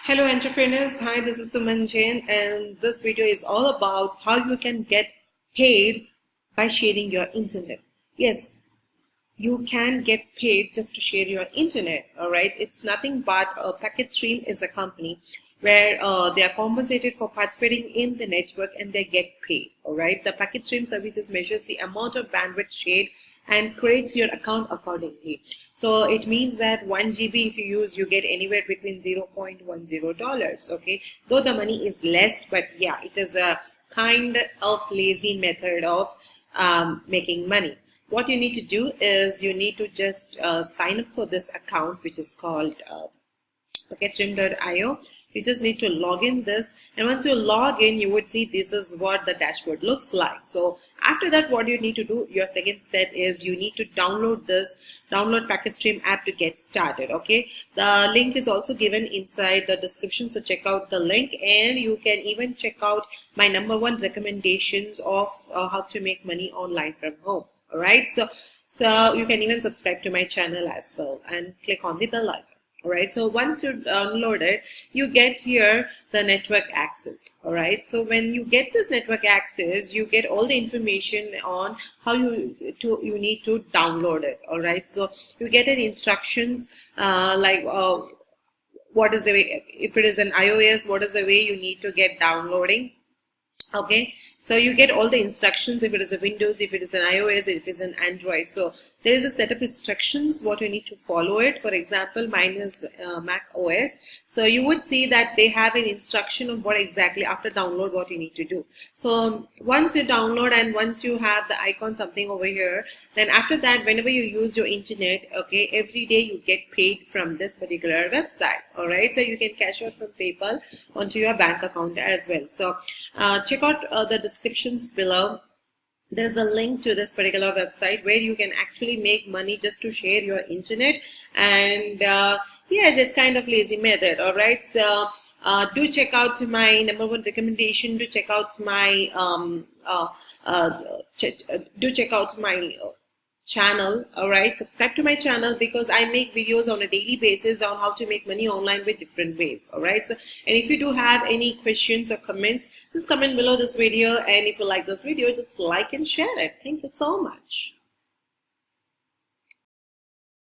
Hello entrepreneurs, hi, this is Suman Jain, and this video is all about how you can get paid by sharing your internet. Yes, you can get paid just to share your internet. All right, it's nothing but PacketStream is a company where they are compensated for participating in the network and they get paid. All right, the PacketStream services measures the amount of bandwidth shared and creates your account accordingly. So it means that 1 GB if you use, you get anywhere between $0.10. Okay, though the money is less, but yeah, it is a kind of lazy method of making money. What you need to do is you need to just sign up for this account, which is called PacketStream.io. You just need to log in this, and once you log in, you would see this is what the dashboard looks like. So after that, what you need to do, your second step is you need to download PacketStream app to get started. Okay, the link is also given inside the description, so check out the link, and you can even check out my #1 recommendations of how to make money online from home. All right, so you can even subscribe to my channel as well and click on the bell icon. All right, so once you download it, you get here the network access. All right, so when you get this network access, you get all the information on how you need to download it. All right, so you get an instructions what is the way, if it is an iOS, what is the way you need to get downloading. Okay, so you get all the instructions if it is a Windows, if it is an iOS, if it is an Android. So there is a set of instructions what you need to follow it. For example, mine is Mac OS, so you would see that they have an instruction of what exactly after download what you need to do. So once you download and once you have the icon something over here, then after that, whenever you use your internet, okay, every day you get paid from this particular website. All right, so you can cash out from PayPal onto your bank account as well. So check out the descriptions below. There's a link to this particular website where you can actually make money just to share your internet, and yes, it's kind of lazy method. All right, so do check out my #1 recommendation. Do check out my channel. All right, subscribe to my channel because I make videos on a daily basis on how to make money online with different ways. All right, so and if you do have any questions or comments, just comment below this video, and if you like this video, just like and share it. Thank you so much.